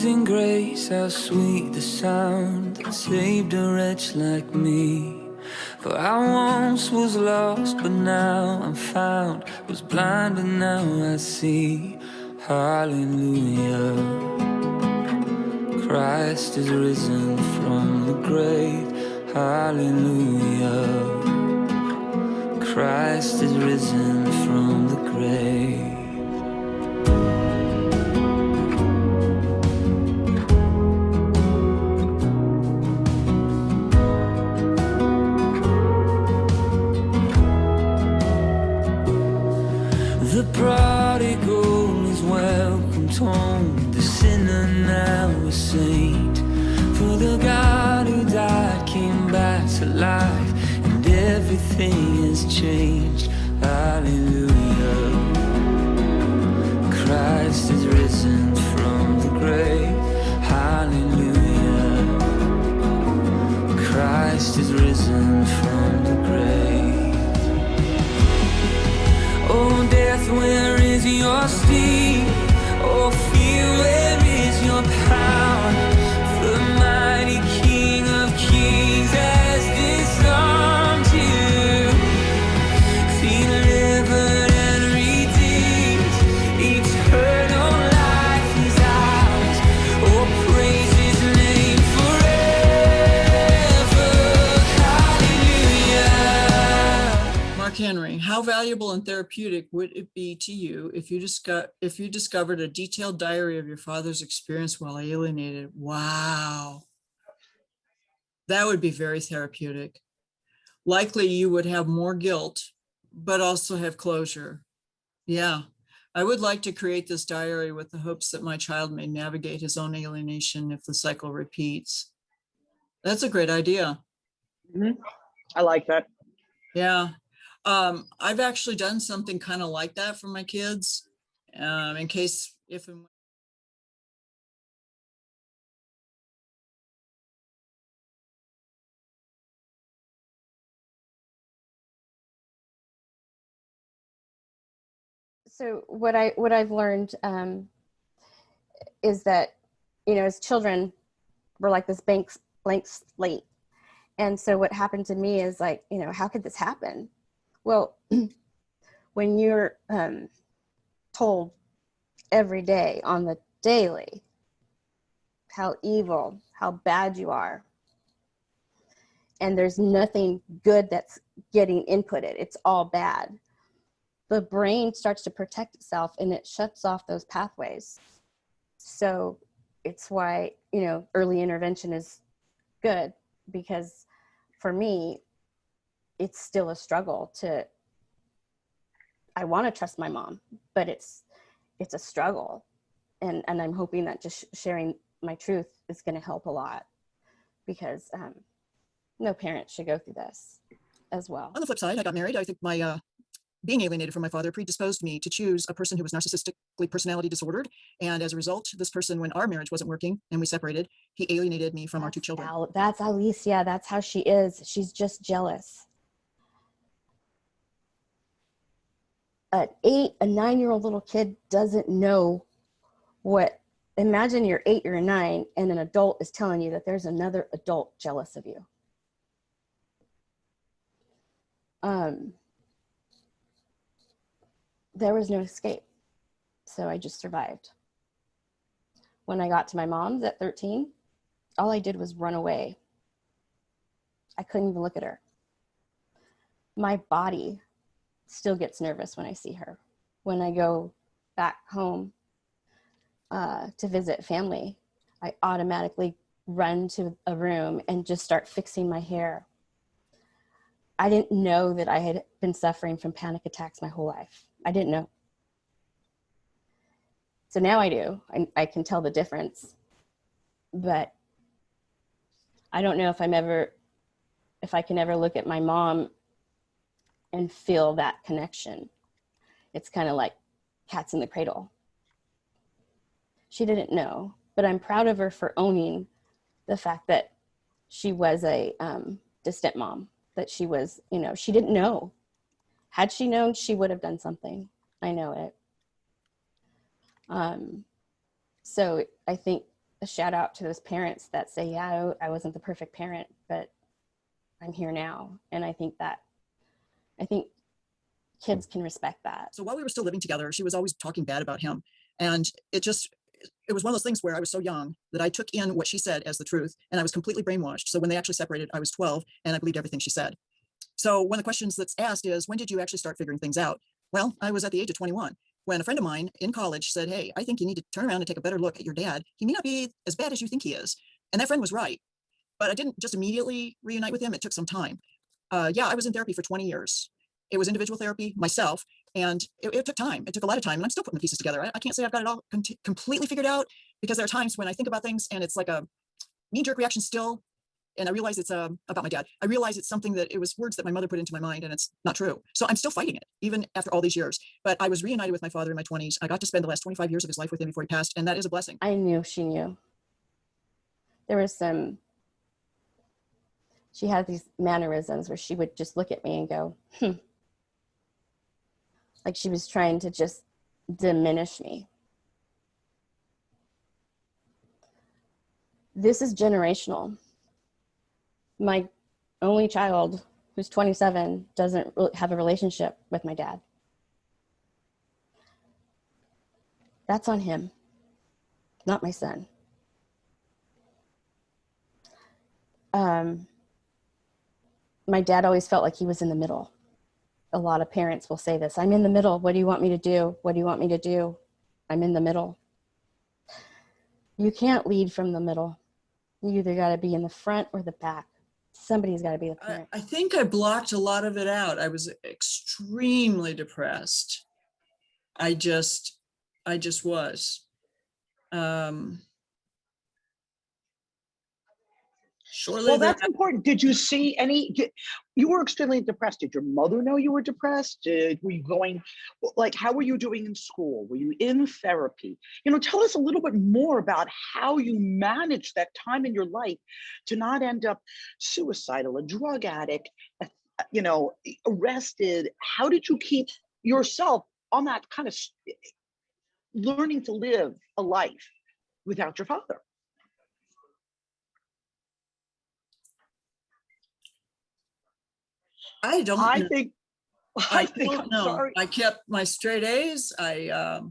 Amazing grace, how sweet the sound that saved a wretch like me. For I once was lost, but now I'm found, was blind, but now I see. Hallelujah, Christ is risen from the grave. Hallelujah, Christ is risen from the grave. The prodigal is welcomed home, the sinner now a saint. For the God who died came back to life, and everything has changed. Hallelujah, Christ is risen from the grave. Hallelujah, Christ is risen from the grave. Oh death, where is your sting? Oh fear, where is your power? The mighty King of Kings has disarmed you, delivered and redeemed. Eternal life is ours. Oh, praise His name forever. Hallelujah. Mark Henry, how valuable and therapeutic would it be to you if you discovered a detailed diary of your father's experience while alienated? Wow. That would be very therapeutic. Likely you would have more guilt, but also have closure. Yeah, I would like to create this diary with the hopes that my child may navigate his own alienation if the cycle repeats. That's a great idea. Mm-hmm. I like that. Yeah. I've actually done something kind of like that for my kids, in case if and when. So what I've learned is that, as children, we're like this blank slate. And so what happened to me is like, how could this happen? Well, when you're told every day on the daily how evil, how bad you are, and there's nothing good that's getting inputted, it's all bad, the brain starts to protect itself and it shuts off those pathways. So it's why, early intervention is good, because for me, it's still a struggle I want to trust my mom, but it's a struggle. And I'm hoping that just sharing my truth is going to help a lot, because no parent should go through this as well. On the flip side, I got married. I think my being alienated from my father predisposed me to choose a person who was narcissistically personality disordered. And as a result, this person, when our marriage wasn't working and we separated, he alienated me from our two children. That's Alicia. That's how she is. She's just jealous. A 9-year-old little kid doesn't know what, imagine you're 8, you're 9, and an adult is telling you that there's another adult jealous of you. There was no escape. So I just survived. When I got to my mom's at 13, all I did was run away. I couldn't even look at her. My body still gets nervous when I see her. When I go back home to visit family, I automatically run to a room and just start fixing my hair. I didn't know that I had been suffering from panic attacks my whole life. I didn't know. So now I do. I can tell the difference. But I don't know if I can ever look at my mom and feel that connection. It's kind of like cats in the cradle. She didn't know, but I'm proud of her for owning the fact that she was a distant mom, that she was, she didn't know. Had she known, she would have done something. I know it. So I think a shout out to those parents that say, yeah, I wasn't the perfect parent, but I'm here now. And I think kids can respect that. So while we were still living together, she was always talking bad about him. And it was one of those things where I was so young that I took in what she said as the truth, and I was completely brainwashed. So when they actually separated, I was 12 and I believed everything she said. So one of the questions that's asked is, when did you actually start figuring things out? Well, I was at the age of 21 when a friend of mine in college said, hey, I think you need to turn around and take a better look at your dad. He may not be as bad as you think he is. And that friend was right. But I didn't just immediately reunite with him. It took some time. Yeah, I was in therapy for 20 years. It was individual therapy myself, and it took time. It took a lot of time, and I'm still putting the pieces together. I can't say I've got it all completely figured out, because there are times when I think about things and it's like a knee-jerk reaction still, and I realize it's about my dad. I realize it's something that it was words that my mother put into my mind, and it's not true. So I'm still fighting it, even after all these years. But I was reunited with my father in my 20s. I got to spend the last 25 years of his life with him before he passed, and that is a blessing. I knew she knew. There was she had these mannerisms where she would just look at me and go, like she was trying to just diminish me. This is generational. My only child, who's 27, doesn't have a relationship with my dad. That's on him, not my son. My dad always felt like he was in the middle. A lot of parents will say this, I'm in the middle. What do you want me to do? What do you want me to do? I'm in the middle. You can't lead from the middle. You either got to be in the front or the back. Somebody's got to be the parent. I think I blocked a lot of it out. I was extremely depressed. I just was. Shortly Well, that's important. Did you see you were extremely depressed. Did your mother know you were depressed? Were you going, like, how were you doing in school? Were you in therapy? Tell us a little bit more about how you managed that time in your life to not end up suicidal, a drug addict, arrested. How did you keep yourself on that kind of learning to live a life without your father? I don't I know. think I think don't I'm know. sorry. I kept my straight A's. I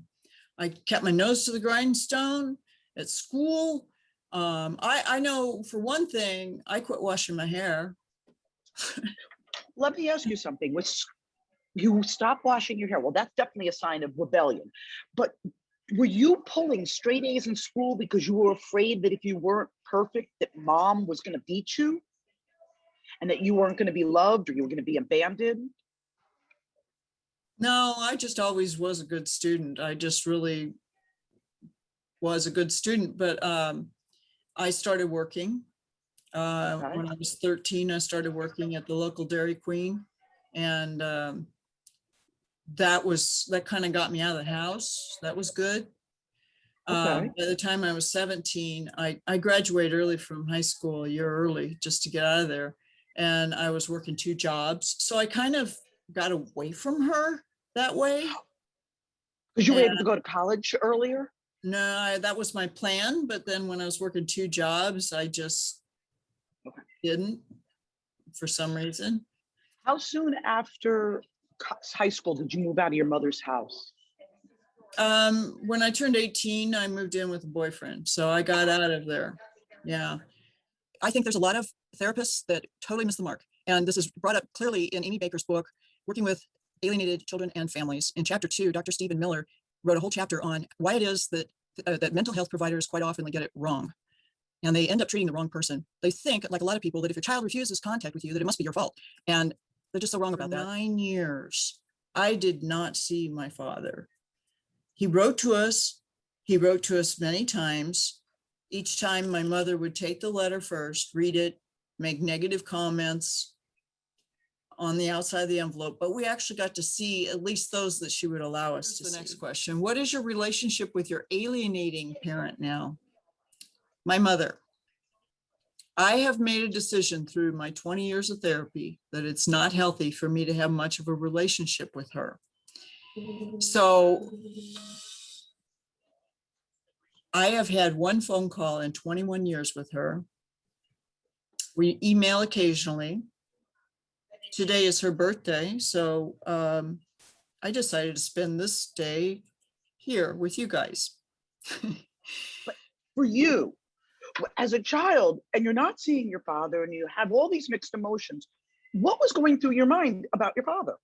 kept my nose to the grindstone at school. I know for one thing, I quit washing my hair. Let me ask you something. You stopped washing your hair? Well, that's definitely a sign of rebellion. But were you pulling straight A's in school because you were afraid that if you weren't perfect, that mom was going to beat you, and that you weren't going to be loved, or you were going to be abandoned? No, I just always was a good student. I just really was a good student. But I started working. Okay. When I was 13, I started working at the local Dairy Queen. And that kind of got me out of the house. That was good. Okay. By the time I was 17, I graduated early from high school, a year early, just to get out of there. And I was working 2 jobs. So I kind of got away from her that way. Because you were able to go to college earlier? No, that was my plan. But then when I was working 2 jobs, I just didn't, for some reason. How soon after high school did you move out of your mother's house? When I turned 18, I moved in with a boyfriend. So I got out of there. Yeah. I think there's a lot of therapists that totally miss the mark. And this is brought up clearly in Amy Baker's book, Working with Alienated Children and Families. In chapter 2, Dr. Stephen Miller wrote a whole chapter on why it is that mental health providers quite often get it wrong. And they end up treating the wrong person. They think, like a lot of people, that if your child refuses contact with you, that it must be your fault. And they're just so wrong about that. 9 years, I did not see my father. He wrote to us. He wrote to us many times. Each time my mother would take the letter first, read it, make negative comments on the outside of the envelope, but we actually got to see at least those that she would allow us to see. The next question: what is your relationship with your alienating parent now? My mother. I have made a decision through my 20 years of therapy that it's not healthy for me to have much of a relationship with her. So I have had one phone call in 21 years with her. We email occasionally. Today is her birthday, so I decided to spend this day here with you guys. For you, as a child, and you're not seeing your father and you have all these mixed emotions, what was going through your mind about your father?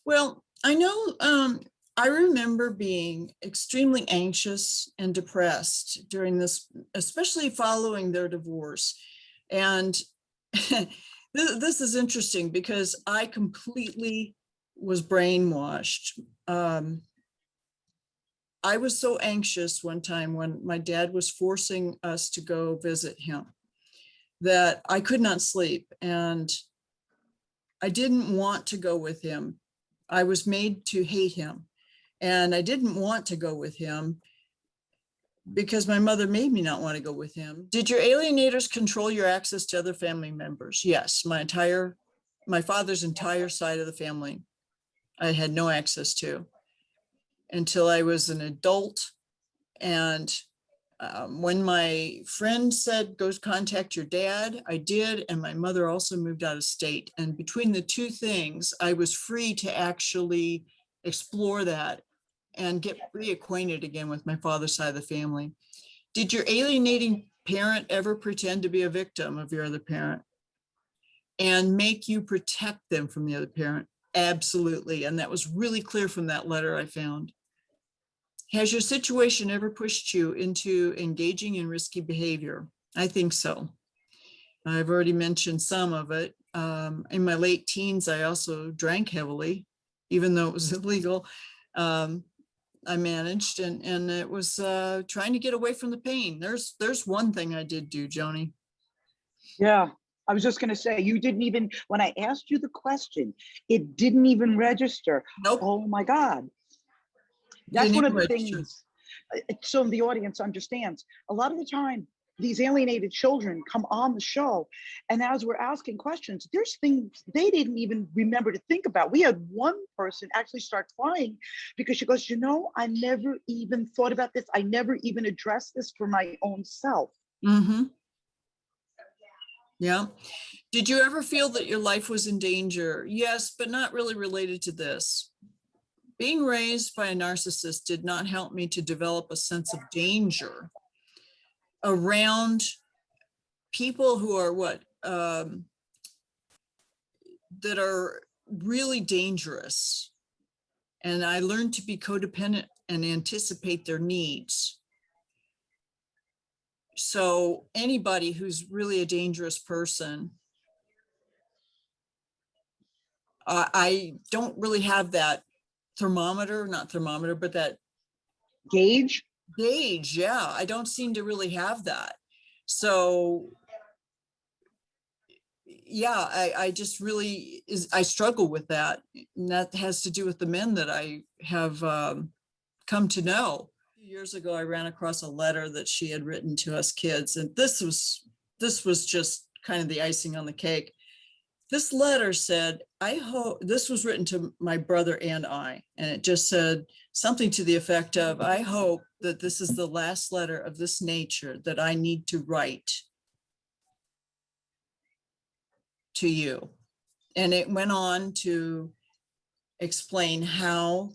Well, I know, I remember being extremely anxious and depressed during this, especially following their divorce. And this is interesting because I completely was brainwashed. I was so anxious one time when my dad was forcing us to go visit him that I could not sleep, and I didn't want to go with him. I was made to hate him, and I didn't want to go with him because my mother made me not want to go with him. Did your alienators control your access to other family members? Yes, my father's entire side of the family I had no access to until I was an adult. And when my friend said, go contact your dad, I did. And my mother also moved out of state. And between the two things, I was free to actually explore that and get reacquainted again with my father's side of the family. Did your alienating parent ever pretend to be a victim of your other parent and make you protect them from the other parent? Absolutely. And that was really clear from that letter I found. Has your situation ever pushed you into engaging in risky behavior? I think so. I've already mentioned some of it. In my late teens, I also drank heavily, even though it was illegal. I managed, and it was trying to get away from the pain. There's one thing I did do, Joni. Yeah, I was just going to say, you didn't even, when I asked you the question, it didn't even register. Nope. Oh my God. That's Didn't one of even the register. things, so the audience understands. A lot of the time, these alienated children come on the show, and as we're asking questions, there's things they didn't even remember to think about. We had one person actually start crying because she goes, I never even thought about this. I never even addressed this for my own self. Mm-hmm. Yeah. Did you ever feel that your life was in danger? Yes, but not really related to this. Being raised by a narcissist did not help me to develop a sense of danger around people who are that are really dangerous. And I learned to be codependent and anticipate their needs. So anybody who's really a dangerous person, I don't really have that not thermometer, but that Gauge? Yeah, I don't seem to really have that. So yeah, I just really I struggle with that. And that has to do with the men that I have come to know. Years ago, I ran across a letter that she had written to us kids, and this was just kind of the icing on the cake. This letter said, I hope, this was written to my brother and I, and it just said something to the effect of, I hope that this is the last letter of this nature that I need to write to you. And it went on to explain how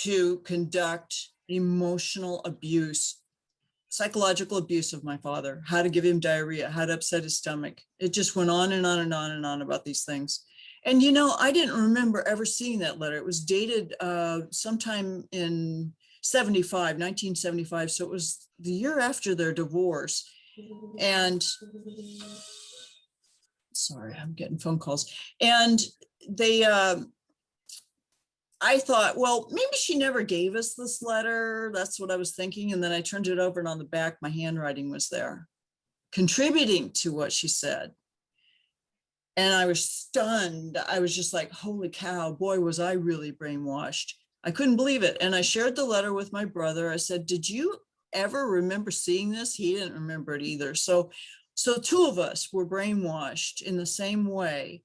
to conduct emotional abuse, psychological abuse of my father, how to give him diarrhea, how to upset his stomach. It just went on and on and on and on about these things. And, I didn't remember ever seeing that letter. It was dated sometime in 1975. So it was the year after their divorce. And sorry, I'm getting phone calls. And they, I thought, well, maybe she never gave us this letter. That's what I was thinking. And then I turned it over, and on the back, my handwriting was there, contributing to what she said. And I was stunned. I was just like, holy cow, boy, was I really brainwashed. I couldn't believe it. And I shared the letter with my brother. I said, did you ever remember seeing this? He didn't remember it either. So two of us were brainwashed in the same way.